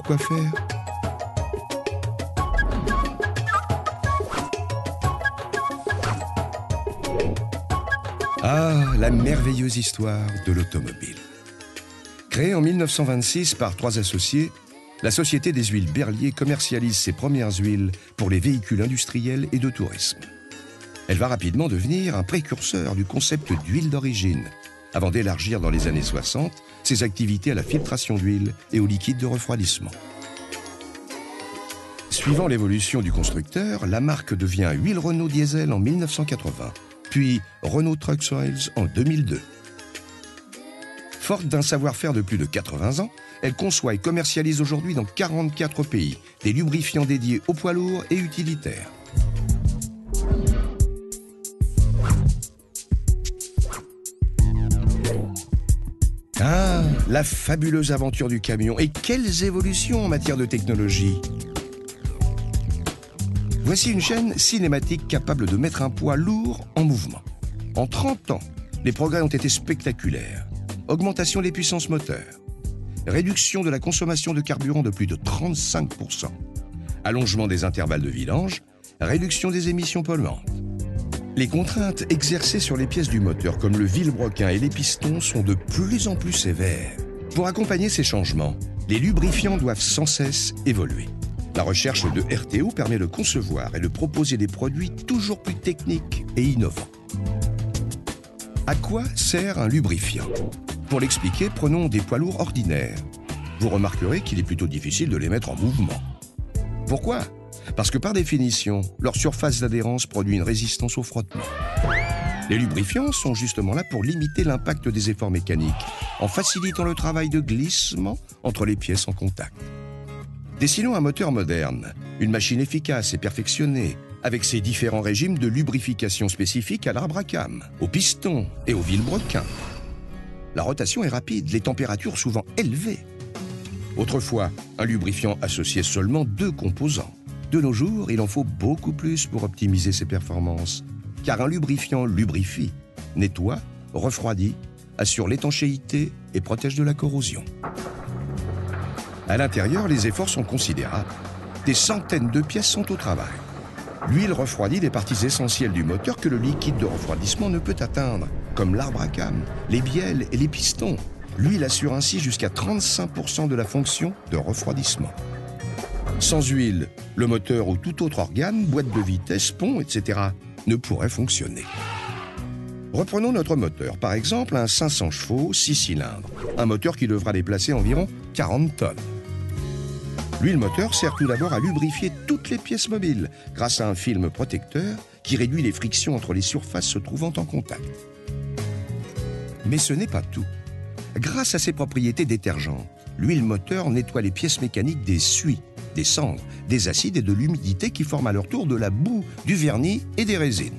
quoi faire. Ah, la merveilleuse histoire de l'automobile. Créée en 1926 par 3 associés, la Société des huiles Berlier commercialise ses premières huiles pour les véhicules industriels et de tourisme. Elle va rapidement devenir un précurseur du concept d'huile d'origine, avant d'élargir dans les années 60 ses activités à la filtration d'huile et au liquide de refroidissement. Suivant l'évolution du constructeur, la marque devient Huile Renault Diesel en 1980, puis Renault Trucks Oils en 2002. Forte d'un savoir-faire de plus de 80 ans, elle conçoit et commercialise aujourd'hui dans 44 pays des lubrifiants dédiés aux poids lourds et utilitaires. Ah, la fabuleuse aventure du camion, et quelles évolutions en matière de technologie! Voici une chaîne cinématique capable de mettre un poids lourd en mouvement. En 30 ans, les progrès ont été spectaculaires. Augmentation des puissances moteurs, réduction de la consommation de carburant de plus de 35%, allongement des intervalles de vidange, réduction des émissions polluantes. Les contraintes exercées sur les pièces du moteur comme le vilebrequin et les pistons sont de plus en plus sévères. Pour accompagner ces changements, les lubrifiants doivent sans cesse évoluer. La recherche de RTO permet de concevoir et de proposer des produits toujours plus techniques et innovants. À quoi sert un lubrifiant? Pour l'expliquer, prenons des poids lourds ordinaires. Vous remarquerez qu'il est plutôt difficile de les mettre en mouvement. Pourquoi? Parce que par définition, leur surface d'adhérence produit une résistance au frottement. Les lubrifiants sont justement là pour limiter l'impact des efforts mécaniques, en facilitant le travail de glissement entre les pièces en contact. Dessinons un moteur moderne, une machine efficace et perfectionnée, avec ses différents régimes de lubrification spécifiques à l'arbre à cames, au piston et au vilebrequin. La rotation est rapide, les températures souvent élevées. Autrefois, un lubrifiant associait seulement 2 composants. De nos jours, il en faut beaucoup plus pour optimiser ses performances, car un lubrifiant lubrifie, nettoie, refroidit, assure l'étanchéité et protège de la corrosion. À l'intérieur, les efforts sont considérables. Des centaines de pièces sont au travail. L'huile refroidit les parties essentielles du moteur que le liquide de refroidissement ne peut atteindre, comme l'arbre à cames, les bielles et les pistons. L'huile assure ainsi jusqu'à 35% de la fonction de refroidissement. Sans huile, le moteur ou tout autre organe, boîte de vitesse, pont, etc., ne pourrait fonctionner. Reprenons notre moteur, par exemple un 500 chevaux, 6 cylindres, un moteur qui devra déplacer environ 40 tonnes. L'huile moteur sert tout d'abord à lubrifier toutes les pièces mobiles grâce à un film protecteur qui réduit les frictions entre les surfaces se trouvant en contact. Mais ce n'est pas tout. Grâce à ses propriétés détergentes, l'huile moteur nettoie les pièces mécaniques des suies, des cendres, des acides et de l'humidité qui forment à leur tour de la boue, du vernis et des résines.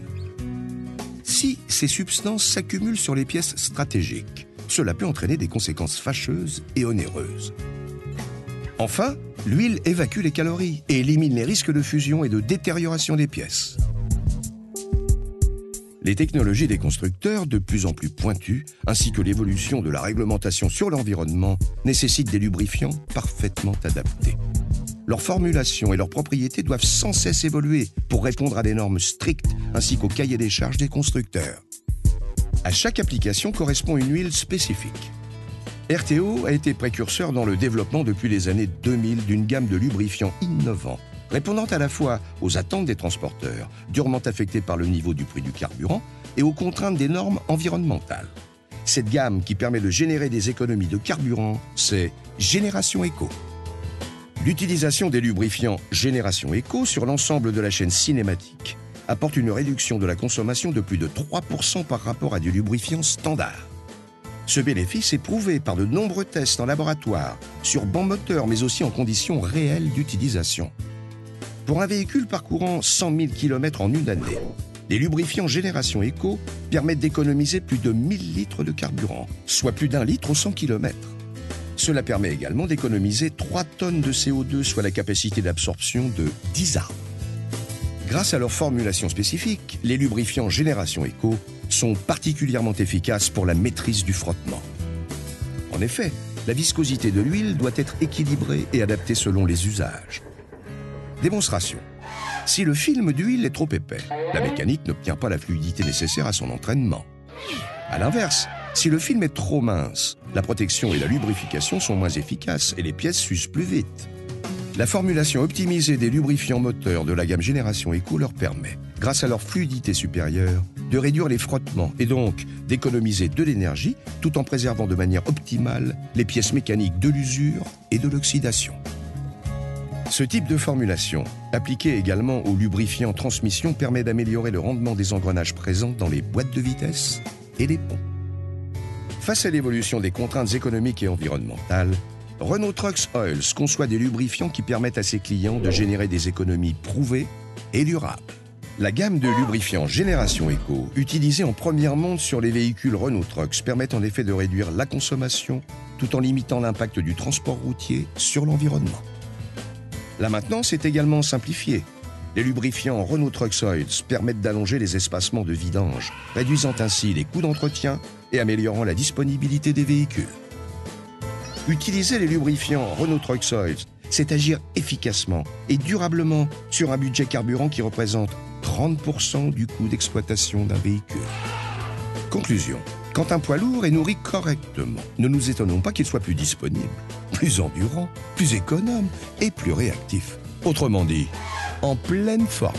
Si ces substances s'accumulent sur les pièces stratégiques, cela peut entraîner des conséquences fâcheuses et onéreuses. Enfin, l'huile évacue les calories et élimine les risques de fusion et de détérioration des pièces. Les technologies des constructeurs, de plus en plus pointues, ainsi que l'évolution de la réglementation sur l'environnement, nécessitent des lubrifiants parfaitement adaptés. Leur formulation et leurs propriétés doivent sans cesse évoluer pour répondre à des normes strictes ainsi qu'au cahier des charges des constructeurs. À chaque application correspond une huile spécifique. RTO a été précurseur dans le développement depuis les années 2000 d'une gamme de lubrifiants innovants, répondant à la fois aux attentes des transporteurs, durement affectés par le niveau du prix du carburant, et aux contraintes des normes environnementales. Cette gamme qui permet de générer des économies de carburant, c'est Génération Eco. L'utilisation des lubrifiants Génération Eco sur l'ensemble de la chaîne cinématique apporte une réduction de la consommation de plus de 3% par rapport à des lubrifiants standards. Ce bénéfice est prouvé par de nombreux tests en laboratoire, sur bancs moteurs, mais aussi en conditions réelles d'utilisation. Pour un véhicule parcourant 100 000 km en une année, les lubrifiants Génération Eco permettent d'économiser plus de 1000 litres de carburant, soit plus d'1 litre aux 100 km. Cela permet également d'économiser 3 tonnes de CO2, soit la capacité d'absorption de 10 arbres. Grâce à leur formulation spécifique, les lubrifiants Génération Eco sont particulièrement efficaces pour la maîtrise du frottement. En effet, La viscosité de l'huile doit être équilibrée et adaptée selon les usages. Démonstration. Si le film d'huile est trop épais, la mécanique n'obtient pas la fluidité nécessaire à son entraînement. A l'inverse, si le film est trop mince, la protection et la lubrification sont moins efficaces et les pièces s'usent plus vite. La formulation optimisée des lubrifiants moteurs de la gamme Génération Eco leur permet, grâce à leur fluidité supérieure, de réduire les frottements et donc d'économiser de l'énergie tout en préservant de manière optimale les pièces mécaniques de l'usure et de l'oxydation. Ce type de formulation, appliqué également aux lubrifiants transmission, permet d'améliorer le rendement des engrenages présents dans les boîtes de vitesse et les ponts. Face à l'évolution des contraintes économiques et environnementales, Renault Trucks Oils conçoit des lubrifiants qui permettent à ses clients de générer des économies prouvées et durables. La gamme de lubrifiants Génération Eco, utilisée en première monte sur les véhicules Renault Trucks, permet en effet de réduire la consommation tout en limitant l'impact du transport routier sur l'environnement. La maintenance est également simplifiée. Les lubrifiants Renault Trucks Oils permettent d'allonger les espacements de vidange, réduisant ainsi les coûts d'entretien et améliorant la disponibilité des véhicules. Utiliser les lubrifiants Renault Trucks Oils, c'est agir efficacement et durablement sur un budget carburant qui représente 30% du coût d'exploitation d'un véhicule. Conclusion. Quand un poids lourd est nourri correctement, ne nous étonnons pas qu'il soit plus disponible, plus endurant, plus économe et plus réactif. Autrement dit, en pleine forme.